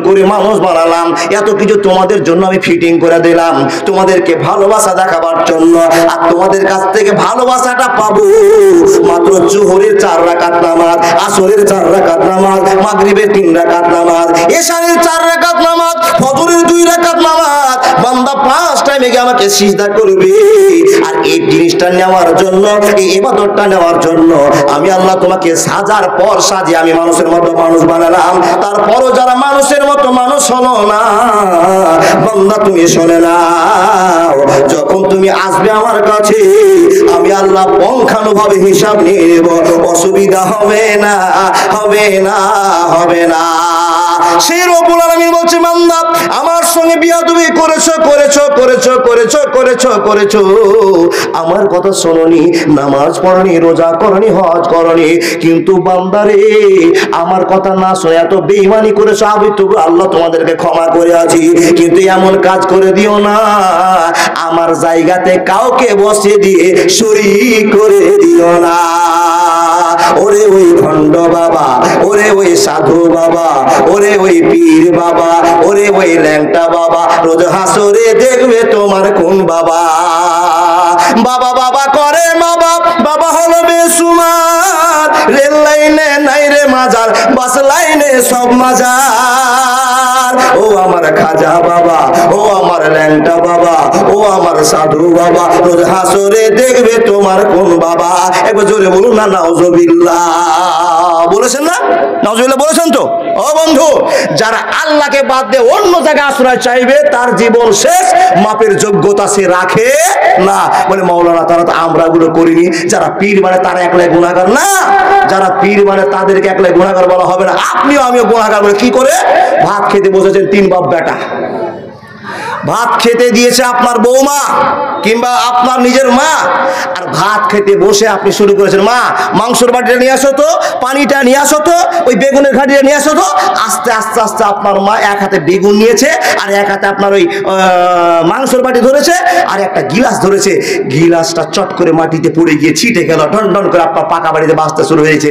করে মানুষ বানালাম, এত কিছু তোমাদের জন্য আমি ফিটিং করে দিলাম, তোমাদেরকে ভালোবাসা দেখাবার জন্য। আর তোমাদের কাছ থেকে ভালোবাসাটা পাবো মাত্র জোহরের 4 রাকাত নামাজ, আসরের 4 রাকাত নামাজ, মাগরিবের 3 রাকাত নামাজ, এশারের 4 রাকাত নামাজ, ফজরের 2 রাকাত নামাজ। বান্দা 5 টাইমে গিয়ে আমাকে সিজদা করবে। আর এই জিনিসটা নেওয়ার জন্য, এই ইবাদতটা নেওয়ার জন্য আমি আল্লাহ তোমাকে সাজার পর সাজিয়ে আমি মানুষের মতো মানুষ বানালাম। তারপরও যারা মানুষের মতো মানুষ হলো না, বান্দা তুমি শোনে নাও, যখন তুমি আসবে আমার কাছে আমি আল্লাহ পঙ্খানুভাবে হিসাব নিয়ে নেব, অসুবিধা হবে না, হবে না, হবে না। সেই রব্বুল আলামিন বলছে, বান্দা আমার সঙ্গে বিয়াদবি করেছো, আমার কথা শোনোনি, নামাজ পড়নি, রোজা করনি, হজ করনি, কিন্তু বান্দারে আমার কথা না শুনে এত বেঈমানি করেছো, আমি তবু আল্লাহ তোমাদেরকে ক্ষমা করে আছি, কিন্তু এমন কাজ করে দিও না আমার জায়গাতে কাউকে বসিয়ে দিয়ে শরীক করে দিও না। ওরে ওই ভণ্ড বাবা, ওরে ওই সাধু বাবা, ওরে ওই পীর বাবা, ওরে ওই ল্যাংটা বাবা, রোজ হাসরে দেখবে তোমার কোন বাবা। বাবা বাবা করে বাবা, বাবা হলো বেসুমার, রেল লাইনে নাই রে মাজার, বাস লাইনে সব মাজার। ও আমার খাজা বাবা, ও আমার ল্যাংটা বাবা, ও আমার সাধু বাবা, রোজ হাসরে দেখবে তোমার কোন বাবা। একবার জোরে বলুন না নাউজুবিল্লাহ। বলেছেন না নাউজুবিল্লাহ? বলেছেন তো? ও বন্ধু, যারা আল্লাহকে বাদ দিয়ে অন্য জায়গায় আশ্রয় চাইবে তার জীবন শেষ, মাপের যোগ্যতা সে রাখে না। বলে মাওলানা তারা তো আমরা গুলো করিনি, যারা পীর মানে তারা একলাই গুনাহগার না, যারা পীর মানে তাদেরকে একলাই গুনাহগার বলা হবে না। আপনিও আমিও গুনাহগার। বলে কি করে? ভাত খেতে বসেছেন 3 বাপ বেটা, ভাত খেতে দিয়েছে আপনার বৌমা কিংবা আপনার নিজের মা, আর ভাত খেতে বসে আপনি শুরু করেছেন, মা মাংসের বাটিটা নিয়ে আসো তো, পানিটা নিয়ে আসো তো, ওই বেগুনের ঘাটিটা নিয়ে আসো তো। আস্তে আস্তে আস্তে আপনার মা এক হাতে বেগুন নিয়েছে আর এক হাতে আপনার ওই মাংসের বাটি ধরেছে আর একটা গিলাস ধরেছে, গিলাসটা চট করে মাটিতে পড়ে গিয়ে ছিটে গেল, টন টন করে আপনার পাকা বাড়িতে বাঁচতে শুরু হয়েছে।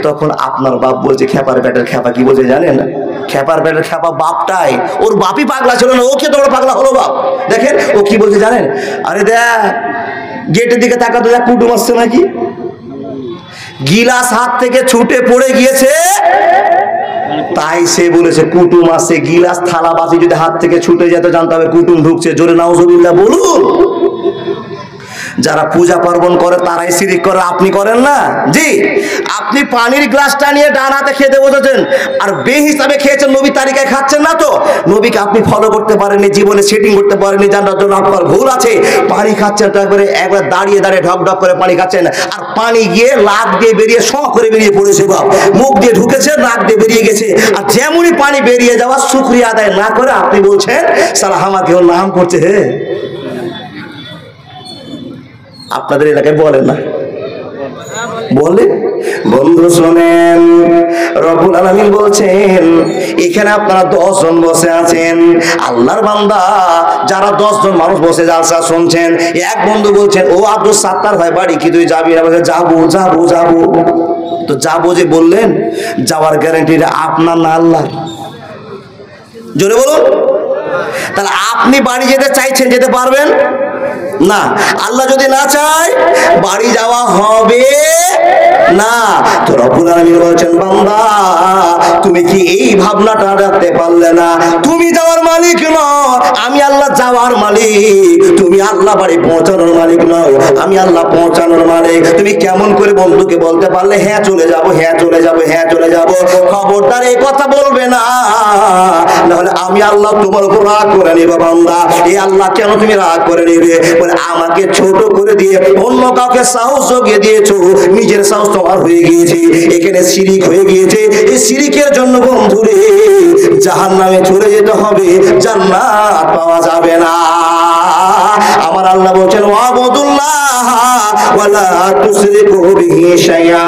তখন আপনার বাপ বলছে, খেপার পেটের খেপা, কি বলছে জানেন? খেপার পেটের খেপা বাপটাই, ওর বাপই পাগলা ছিল না, ও কে তোমরা পাগলা হলো বাপ? দেখেন ও কি বলছে জানেন? আরে দেখ গেটের দিকে তাকাতে, দেখ কুটুম আসছে নাকি। গিলাস হাত থেকে ছুটে পড়ে গিয়েছে, তাই সে বলেছে কুটুম আসছে। গিলাস থালা বাসি যদি হাত থেকে ছুটে যেত জানতে হবে কুটুম ঢুকছে। জোরে নাউজুবিল্লাহ বলুন। যারা পূজা পার্বণ করে তারাই শিরিক করে, আপনি করেন না? জি, আপনি পানির গ্লাসটা নিয়ে ডান হাতে খেতে বসেছেন আর বেহিসাবে খেয়েছেন, নবী তালিকায় খাচ্ছেন না তো। নবীকে আপনি ফলো করতে পারেননি, জীবনে সেটিং করতে পারেননি, জানার জন্য আপনার ভুল আছে। পানি খাচ্ছেন তো একবার দাঁড়িয়ে দাঁড়িয়ে ঢক ঢক করে পানি খাচ্ছেন, আর পানি গিয়ে লাক দিয়ে বেরিয়ে শ করে বেরিয়ে পড়েছে বাপ, মুখ দিয়ে ঢুকেছে, নাক দিয়ে বেরিয়ে গেছে। আর যেমনই পানি বেরিয়ে যাওয়া শুকরিয়া আদায় না করে আপনি বলছেন সালা আমাকে ওর নাম করছে। হে, আপনাদের এলাকায় বলে না? বলে? বন্ধু শোনেন, রব্বুল আলামিন বলছেন এখানে আপনারা 10 জন বসে আছেন, আল্লাহর বান্দা যারা 10 জন মানুষ বসে জালসা শুনছেন। এক বন্ধু বলছেন, ও আব্দুল সাত্তার ভাই বাড়ি কি তুই যাবি না? বলছে যাবো যাবো যাবো। তো যাবো যে বললেন, যাওয়ার গ্যারান্টিটা আপনার না আল্লাহর? জোরে বলুন। তাহলে আপনি বাড়ি যেতে চাইছেন, যেতে পারবেন না। আল্লাহ যদি না চায় বাড়ি যাওয়া হবে না। তো রব্বুল আলামিন বলছেন, বান্দা তুমি কি এই ভাবনাটা রাখতে পারলে না? তুমি যাওয়ার মালিক নও, আমি আল্লাহ যাওয়ার মালিক। তুমি আল্লাহ বাড়ি পৌঁছানোর মালিক নও, আমি আল্লাহ পৌঁছানোর মালিক। তুমি কেমন করে বন্ধুকে বলতে পারলে হ্যাঁ চলে যাবো, হ্যাঁ চলে যাবো, হ্যাঁ চলে যাবো? খবরদার এই কথা বলবে না, নাহলে আমি আল্লাহ তোমার উপর রাগ করে নেব। বান্দা, এই আল্লাহ কেন তুমি রাগ করে নেবে? বলে আমাকে ছোট করে দিয়ে অন্য কাউকে সাহস জগিয়ে দিয়েছো, নিজের সাহস তোমার হয়ে গিয়েছে। এখানে শিরিক হয়ে গিয়েছে। এই শিরিকের জন্য বন্ধুরে জাহান্নামে চলে যেতে হবে, জান্নাত পাওয়া যাবে না। আমার আল্লাহ বলছেন, ওয়াবুদুল্লাহ ওয়ালা তুশরিকু বিহি শাইআ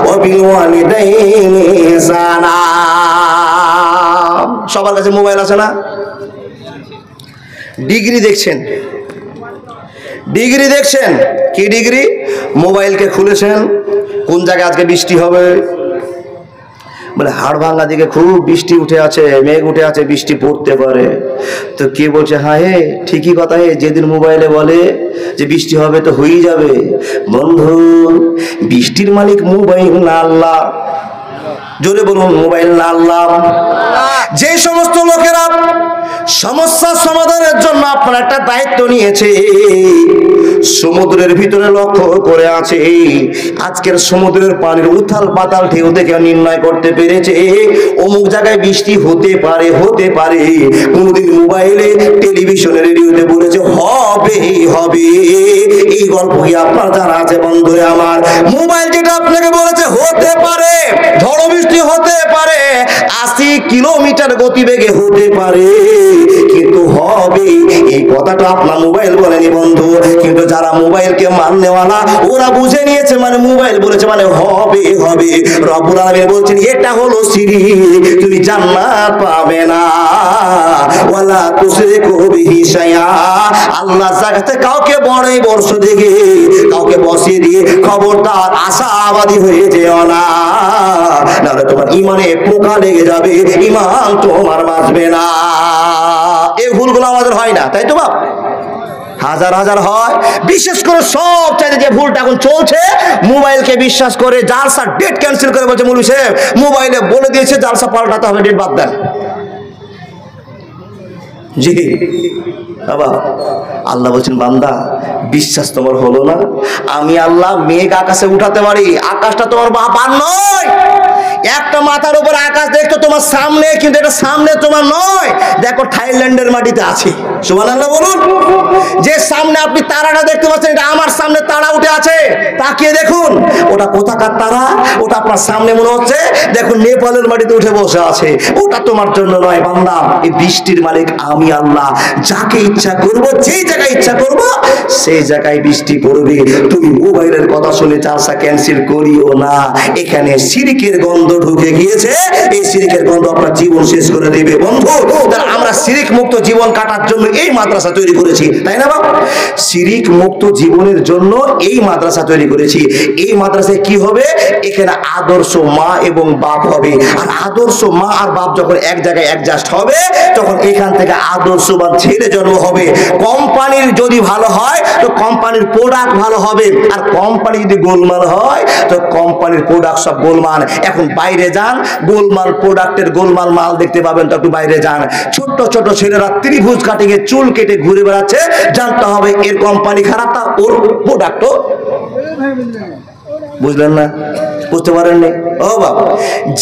ওয়া বিল ওয়ালিদাইনি ইহসানা। সবার কাছে মোবাইল আছে না? ডিগ্রি দেখছেন, ডিগ্রি দেখছেন, কি ডিগ্রি? মোবাইলকে খুলেছেন, কোন জায়গায় আজকে বৃষ্টি হবে, বলে হাড় ভাঙা দিকে খুব বৃষ্টি উঠে আছে, মেঘ উঠে আছে, বৃষ্টি পড়তে পারে। তো কে বলছে হ্যাঁ হে ঠিকই কথা, হে যেদিন মোবাইলে বলে যে বৃষ্টি হবে তো হয়েই যাবে। বন্ধু, বৃষ্টির মালিক মোবাইল না আল্লাহ? জোরে বলুন, মোবাইল না আল্লাহ? যে সমস্ত লোকেরা সমস্যার সমাধানের জন্য আপনার একটা দায়িত্ব নিয়েছে, সমুদ্রের ভিতরে লক্ষ্য করে আছে, আজকের সমুদ্রের পানির উথাল পাতাল ঢেউ দেখে নির্ণয় করতে পেরেছে অমুক জায়গায় বৃষ্টি হতে পারে, হতে পারে। কোনদিন মোবাইলে, টেলিভিশনে, রেডিওতে বলেছে হবে হবে। এই গল্প কি আপনার জানা আছে বন্ধুরা আমার? মোবাইল যেটা আপনাকে বলেছে হতে পারে, ঝড় বৃষ্টি হতে পারে, 80 কিলোমিটার গতিবেগে হতে পারে, কিন্তু হবে এই কথাটা আপনার মোবাইল বলেনি বন্ধু। কিন্তু যারা মোবাইলকে মাননেওয়ালা ওরা বুঝে নিয়েছে, মানে মোবাইল বলেছে মানে হবে হবে। রব্বুল আলামিন বলছেন এটা হলো শিরক, তুমি জান্নাত পাবে না। ওয়ালা তুশরিকু বিহি শাইআ, আল্লাহ জায়গাতে কাউকে বড়ই বর্ষ দেখে কাউকে বসিয়ে দিয়ে খবরদার আশাবাদী হয়ে যেও না, নাহলে তোমার ইমানে পোকা লেগে যাবে, ইমান তোমার বাঁচবে না। এই ভুলগুলো আমাদের হয় না, তাই তো বাপ? হাজার হাজার হয়। বিশেষ করে সব চাইতে যে ভুলটা এখন চলছে, মোবাইলকে বিশ্বাস করে জালসা ডেট ক্যান্সেল করে বলছে মৌলভী সাহেব মোবাইলে বলে দিয়েছে জালসা পাল্টাতে হবে, ডেট বাদ দেন। জি বাবা, আল্লাহ বলছেন বান্দা বিশ্বাস তোমার হলো না, আমি আল্লাহ মেঘ আকাশে উঠাতে পারি, আকাশটা তোমার বাবার নয়। একটা মাথার উপর আকাশ দেখছো তোমার সামনে, কিন্তু এটা সামনে তোমার নয়। দেখো থাইল্যান্ডের মাটিতে আছে, সুবহানাল্লাহ বলুন। যে সামনে আপনি তারাটা দেখতে পাচ্ছেন, এটা আমার সামনে তারা উঠে আছে, তাকিয়ে দেখুন ওটা কোথাকার তারা, ওটা আপনার সামনে মনে হচ্ছে দেখুন নেপালের মাটিতে উঠে বসে আছে, ওটা তোমার জন্য নয় বান্দা। এই বৃষ্টির মালিক আমি আল্লাহ, যাকে ইচ্ছা করব, যেই জায়গায় ইচ্ছা করব সেই জায়গায় বৃষ্টি পড়বে। তুমি মোবাইলের কথা শুনে চালসা ক্যান্সেল করিও না, এখানে শিরকের গন্ধ ঢুকে গিয়েছে, এই শিরকের গন্ধ আপনার জীবন শেষ করে দেবে বন্ধু। তাহলে আমরা শিরক মুক্ত জীবন কাটার জন্য এই মাদ্রাসা তৈরি করেছি, তাই না বাবা? শিরক মুক্ত জীবনের জন্য এই মাদ্রাসা তৈরি করেছি। এই মাদ্রাসায় কি হবে? এখানে আদর্শ মা এবং বাপ হবে। আর আদর্শ মা আর বাপ যখন এক জায়গায় অ্যাডজাস্ট হবে, তখন এখান থেকে আদর্শবান ছেলে জন্ম হবে। কোম্পানির যদি ভালো হয় তো কোম্পানির প্রোডাক্ট ভালো হবে, আর কোম্পানি যদি গোলমাল হয় তো কোম্পানির প্রোডাক্ট সব গোলমাল। এখন বাইরে যান, গোলমাল প্রোডাক্টের গোলমাল মাল দেখতে পাবেন, তো একটু বাইরে যান। ছোট্ট ছোট ছেলেরা ত্রিভুজ কাটিয়ে চুল কেটে ঘুরে বেড়াচ্ছে, জানতে হবে এর কোম্পানি খারাপ, তা ওর প্রোডাক্টও। বুঝলেন না? বুঝতে পারেননি? ও বাপ,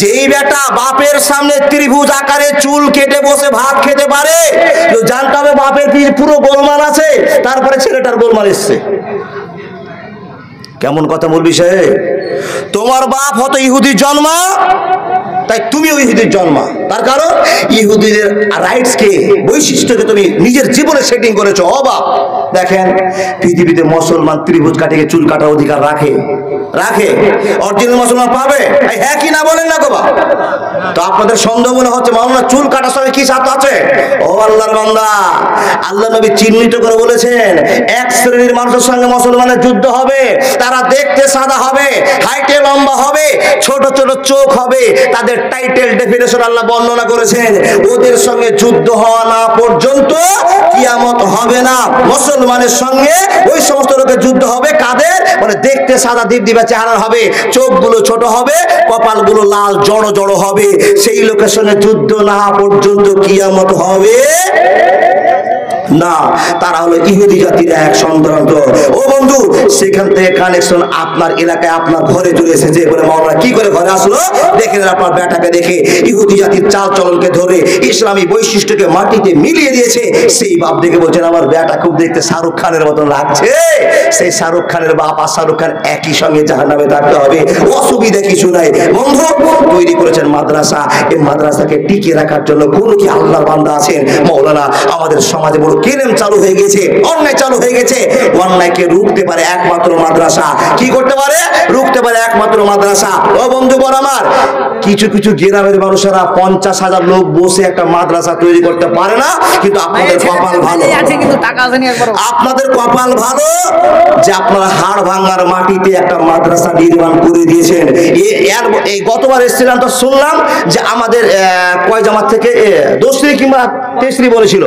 যেই বেটা বাপের সামনে ত্রিভুজ আকারে চুল কেটে বসে ভাত খেতে পারে, তো জানতে হবে বাপের কি পুরো গোলমাল আছে, তারপরে ছেলেটার গোলমাল এসছে। কেমন কথা বলবি সে? তোমার বাপ হতো ইহুদির জন্মা, তাই তুমিও ইহুদির জন্মা। তার কারণ ইহুদিদের রাইটসকে, বৈশিষ্ট্যকে তুমি নিজের জীবনে সেটিং করেছো। ও বাপ, দেখেন পৃথিবীতে মুসলমান ত্রিভুজ কাটিয়ে চুল কাটার অধিকার রাখে? রাখে? অরিজিনাল মুসলমান পাবে? হ্যাঁ কি না বলেন না গো বাপ? তো আপনাদের সন্দেহ মনে হচ্ছে মাওলানা চুল কাটার সঙ্গে কি সাথে আছে? ও আল্লাহর বান্দা, আল্লাহ নবী চিহ্নিত করে বলেছেন এক শ্রেণীর মানুষের সঙ্গে মুসলমানের যুদ্ধ হবে, তারা দেখতে সাদা হবে, হাইটে লম্বা হবে, ছোট ছোট চোখ হবে, তাদের টাইটেল ডেফিনেশন আল্লাহ বর্ণনা করেছেন। ওদের সঙ্গে যুদ্ধ হওয়া না পর্যন্ত কিয়ামত হবে না। মুসলমানের সঙ্গে ওই সমস্ত লোকের যুদ্ধ হবে, কাদের? মানে দেখতে সাদা দিবদিবা চেহারা হবে, চোখগুলো ছোট হবে, কপালগুলো লাল জড়ো জড়ো হবে, সেই লোকের সঙ্গে যুদ্ধ না পর্যন্ত কিয়ামত হবে না। তারা হলো ইহুদি জাতির এক সন্তান। ও বন্ধু, সেখান থেকে কানেকশন আপনার এলাকায় আপনার ঘরে চলে এসেছে। বলে মাওলানা কি করে ঘরে আসলো? দেখে আপনার বেটাকে দেখে ইহুদি জাতির চাল চলনকে ধরে ইসলামী বৈশিষ্ট্যকে মাটিতে মিলিয়ে দিয়েছে। সেই বাপ দেখে বলছেন আমার বেটা খুব দেখতে শাহরুখ খানের মতন লাগছে। সেই শাহরুখ খানের বাপ আর শাহরুখ খান একই সঙ্গে জাহান্নামে থাকতে হবে, অসুবিধা কিছু নাই। বন্ধু তৈরি করেছেন মাদ্রাসা, এই মাদ্রাসাকে টিকিয়ে রাখার জন্য কোন কি আল্লাহর বান্দা আছেন? মাওলানা আমাদের সমাজে বড় গেলেম চালু হয়ে গেছে, অন্যায় চালু হয়ে গেছে। অন্যায়কে রুখতে পারে একমাত্র মাদ্রাসা। কি করতে পারে? রুখতে পারে একমাত্র মাদ্রাসা। ও বন্ধুগণ আমার, কিছু কিছু গ্রামের মানুষেরা 50,000 লোক বসে একটা মাদ্রাসা তৈরি করতে পারে না, কিন্তু আপনাদের কপাল ভালো, আপনাদের কপাল ভালো যে আপনারা হাড় ভাঙার মাটিতে একটা মাদ্রাসা নির্মাণ করে দিয়েছেন। এই গতবার এসেছিলাম তো শুনলাম যে আমাদের কয় জামাত থেকে দোসরি কিংবা তেসরি বলেছিল।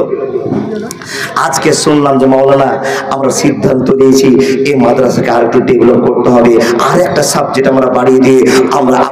আজকে শুনলাম যে মাওলানা আমরা সিদ্ধান্ত নিয়েছি এই মাদ্রাসাকে আর একটু ডেভেলপ করতে হবে, আর একটা সাবজেক্ট আমরা বাড়িয়ে দিয়ে আমরা